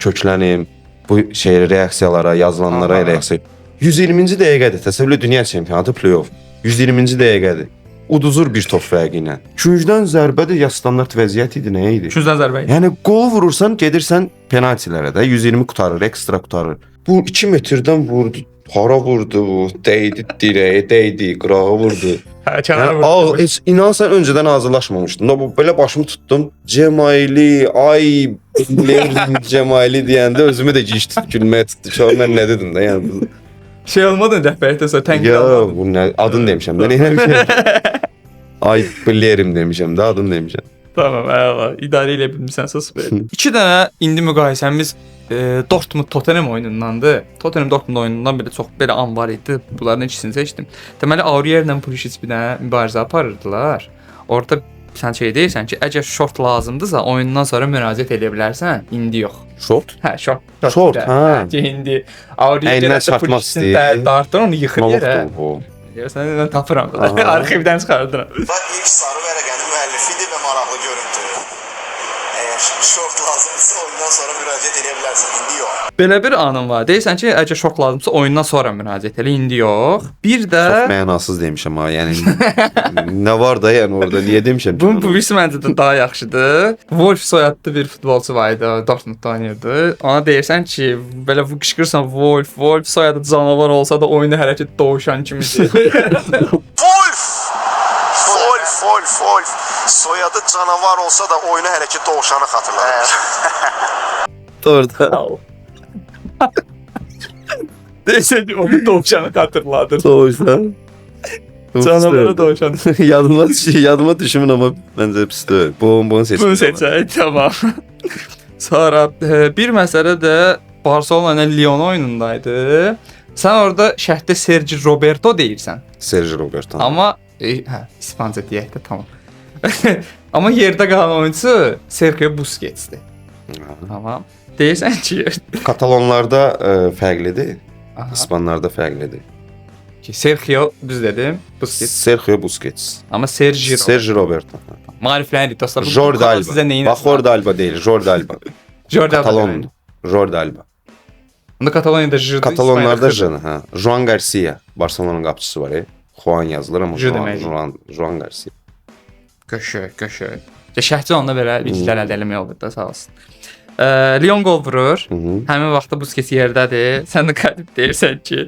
Speaker 1: köklənim. Bu reaksiyalara, yazılanlara reaksiya. 120-ci dəqiqədir. Təsəvvür dünya çempionatı play-off. 120-ci dəqiqədir. Uduzur bir top fərqi ilə. Küncdən zərbədir ya standart vəziyyət idi, nə idi?
Speaker 2: Küncdən zərbə idi.
Speaker 1: Yəni qol vurursan, gedirsən penaltilərə də 120 qutarır, ekstra qutarır. Bu 2 metrdən vurdu, hara vurdu bu, dəydi dirəyə, dəydi, qırağa vurdu.
Speaker 2: Kənara vurdu.
Speaker 1: Heç inansan öncədən hazırlaşmamışdım. Belə başımı tutdum. Cemaili, ay Cemaili deyəndə özümü də gic gülməyə tutdu. Ki, mən nə dedim də, yəni
Speaker 2: olmadı rəhbərlikdə sonra tənqid almadım.
Speaker 1: Bu nə adını demişəm də, nə demişəm. Ay bilərim demişəm də, adını demişəm.
Speaker 2: Tamam, əla. İdarə elə bilmisənsə süper. 2 dənə indi müqayisəmiz Dortmund Tottenham oyunundandır. Tottenham Dortmund oyunundan belə çox belə an var idi. Bunların ikisini seçdim. Deməli Aurierlə Pulisic bir dənə mübarizə aparırdılar. Orada sən deyirsən ki, əgər short lazımdırsa oyundan sonra müraciət edə bilərsən, indi yox.
Speaker 1: Short?
Speaker 2: Hə, short.
Speaker 1: Short, hə.
Speaker 2: İndi Aurier
Speaker 1: çarpmaq istəyir.
Speaker 2: Dartdan onu yıxır yerə. Sən mən tapıram. Arxivdən çıxardıram.
Speaker 4: İlk sarı vərəqənin müəllifidir və maraqlı görüntü. Əgər şort lazımdırsa oyundan sonra müraciət edə bilərsən, indi yox.
Speaker 2: Belə bir anım var. Deyirsən ki, əgər şort lazımdırsa oyundan sonra müraciət elə, indi yox. Bir də
Speaker 1: çox mənasız demişəm ha, yəni nə var da yəni orada niyə demişəm?
Speaker 2: Bu birisi məncə də daha yaxşıdır. Wolf soyadlı bir futbolçu var idi, Dortmundda oynayırdı. Ona deyirsən ki, belə qışqırsan Wolf soyadı canavar olsa da oyunu hərəkət doğuşan kimidir.
Speaker 4: Wolf. Soyadı canavar olsa da oyunu hərəkət doğuşanı xatırladır.
Speaker 1: Doğrudan.
Speaker 2: Deyirsən ki, onu doğuşanı xatırladır.
Speaker 1: Doğuşan.
Speaker 2: Canavarı doğuşan.
Speaker 1: Yadıma düşümün ama bence pisdir. Bunu seçdim.
Speaker 2: Bunu seçək, tamam. Sonra bir məsələ də Barcelona ilə Lyon oyunundaydı. Sən orada şərhdə Sergi Roberto deyirsən.
Speaker 1: Sergi Roberto.
Speaker 2: Amma İspanca deyək də tamam. Amma yerdə qalan oyunçu Sergio Busquets'dir. Tamam. Deyirsən ki,
Speaker 1: Katalonlarda fərqlidir. İspanlarda fərqlidir.
Speaker 2: Sergio düz dedim, Busquets.
Speaker 1: Sergio Busquets.
Speaker 2: Amma Sergi
Speaker 1: Roberto.
Speaker 2: Maariflərin dostlar.
Speaker 1: Jordi Alba. Bax Jordi Alba deyil, Jordi Alba. Katalon. Jordi Alba.
Speaker 2: Onda Kataloniyada J.
Speaker 1: Katalonlarda J, hə. Juan Garcia, Barcelonanın qapıçısı var, Juan yazılır amma Juan Garcia.
Speaker 2: Qəşəng. Şəhərçi onda belə bilgilər əldə eləmək olur da, sağ olsun. Lyon qol vurur. Həmin vaxtda Busquets yerdədir. Sən də qalib deyirsən ki,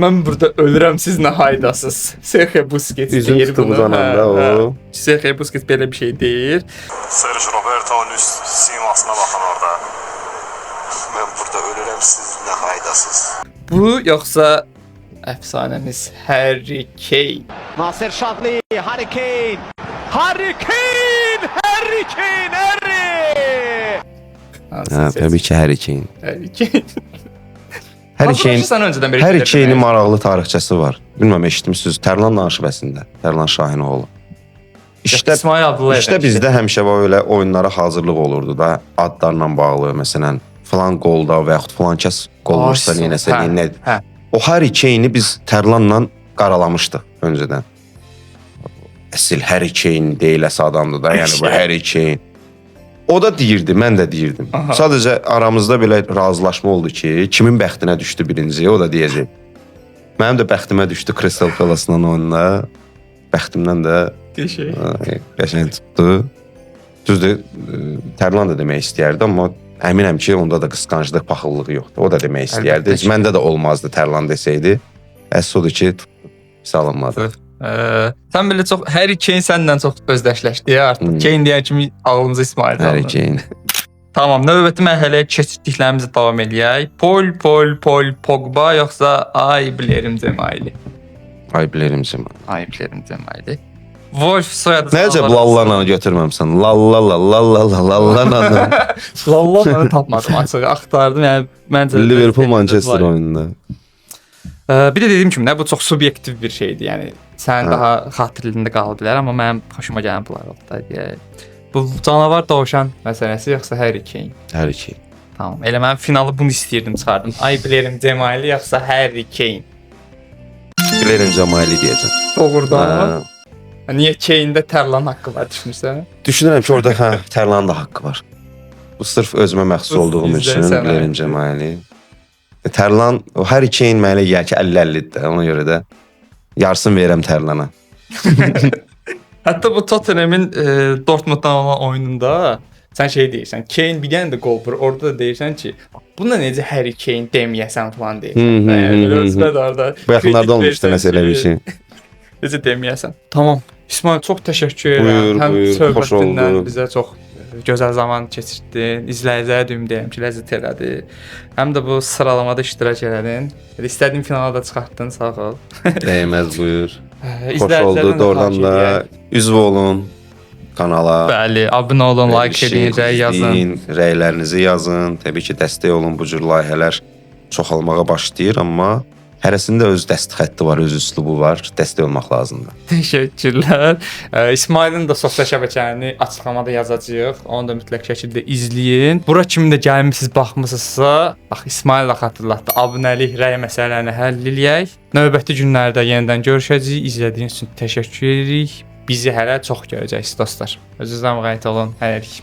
Speaker 2: mən burada ölürəm, siz nə haydasız. Sergio Busquets deyir bunu. Sergio Busquets belə bir şey deyir.
Speaker 4: Sergio Roberto'nun üst simasına baxın orada. Mən burada ölürəm, siz nə haydasız.
Speaker 2: Bu yoxsa əfsanəmiz Harry Kane.
Speaker 3: Nasser Şadli, Harry Kane. Harry!
Speaker 1: Hə, təbii ki, Harry Kane.
Speaker 2: Harry Kane.
Speaker 1: Hər iki
Speaker 2: Hazırlaşırsan öncədən belə
Speaker 1: hər
Speaker 2: fikirləşmək.
Speaker 1: iki eyni maraqlı tarixçəsi var. Bilməm eşitmisiniz Tərlan danışbəsində, Tərlan Şahinoğlu.
Speaker 2: İsmail Abdullayev.
Speaker 1: İşte bizdə həmişə belə oyunlara hazırlıq olurdu da, adlarla bağlı, məsələn, falan qolda və yaxud falan kəs qol vursa neynəsə nə.
Speaker 2: Hə.
Speaker 1: O hər iki eyni biz Tərlanla qaralamışdıq öncədən. Əsl hər iki eyni deyiləsi adamdır da, yəni bu hər iki eyni. O da deyirdi, mən də deyirdim.
Speaker 2: Aha.
Speaker 1: Sadəcə aramızda belə razılaşma oldu ki, kimin bəxtinə düşdü birinci, o da deyəcək. Mənim də bəxtimə düşdü Crystal Palace-la oyunda. Bəxtimdən də qəşəng tutdu. Düzdür, Tərlan da demək istəyərdi, amma əminəm ki, onda da qısqanclıq, paxıllıq yoxdur. O da demək istəyərdi. Məndə də olmazdı Tərlan desəydi. Əsl odur ki, salınmadı.
Speaker 2: Sən belə çox hər iki səndən çox özdeşləşdi artıq. Kane deyən kimi ağlımıza İsmail
Speaker 1: Hər
Speaker 2: gəldi.
Speaker 1: iki.
Speaker 2: Tamam, növbəti mərhələyə keçdiklərimizi davam eləyək. Paul, Pogba yoxsa Ayblirim Cemaili?
Speaker 1: Ayblirim Cemaili.
Speaker 2: Ayblirim Cemaili. Wolf soyadı.
Speaker 1: Necə lallanı götürməmsən? Lallanı.
Speaker 2: Lallanı tapmadım açığı, axtardım. Yəni məncə
Speaker 1: Liverpool Manchester oyununda.
Speaker 2: Bir də dediyim kimi, bu çox subyektiv bir şeydir. Yəni sən daha xatirində qala bilər, amma mənim xoşuma gələn bunlar oldu da. Bu canavar dovşan məsələsi yoxsa Harry Kane?
Speaker 1: Hər iki.
Speaker 2: Tamam. Elə mən finalı bunu istəyirdim, çıxardım. Ayblirim Cemaili yoxsa Harry Kane?
Speaker 1: Bilirim Cemaili deyəcəm.
Speaker 2: Doğrudan. Niyə Kane-də Tərlan haqqı var düşünürsən?
Speaker 1: Düşünürəm ki, orada Tərlanın da haqqı var. Bu sırf özümə məxsus olduğum üçün Bilirim Cemaili. Tərlan, hər iki eyni mənə gəlir ki, 50-50-dir. Ona görə də yarısını verirəm Tərlana.
Speaker 2: Hətta bu Tottenham'in Dortmunddan olan oyununda sən şey deyirsən, Kane bir dənə də qol vurur. Orada da deyirsən ki, buna necə Harry Kane deməyəsən falan deyirsən. Yəni özbəd orada.
Speaker 1: Bu yaxınlarda olmuşdu nəsə elə bir şey.
Speaker 2: Necə deməyəsən. Tamam. İsmail, çox təşəkkür edirəm. Həm söhbətindən bizə çox gözəl zaman keçirdin. İzləyicilərə düyüm deyim ki, ləzzət elədi. Həm də bu sıralamada iştirak elədin. İstədiyin finala da çıxartdın, sağ ol.
Speaker 1: Dəyməz, buyur. Xoş oldu. Doğrudan da üzv olun kanala.
Speaker 2: Bəli, abunə olun, like edin, rəy yazın.
Speaker 1: Rəylərinizi yazın. Təbii ki, dəstək olun. Bu cür layihələr çoxalmağa başlayır, amma hərəsində öz dəstək xətti var, öz üslubu var. Dəstək olmaq lazımdır.
Speaker 2: Təşəkkürlər. İsmailin də sosial şəbəkələrini açıqlamada yazacağıq. Onu da mütləq şəkildə izləyin. Bura kimi də gəlmisiniz, baxmısınızsa, bax İsmail də xatırlatdı. Abunəlik, rəy məsələlərini həll eləyək. Növbəti günlərdə yenidən görüşəcəyik. İzlədiyiniz üçün təşəkkür edirik. Bizi hələ çox görəcəksiniz dostlar. Özünüzə müğayət olun. Hələlik.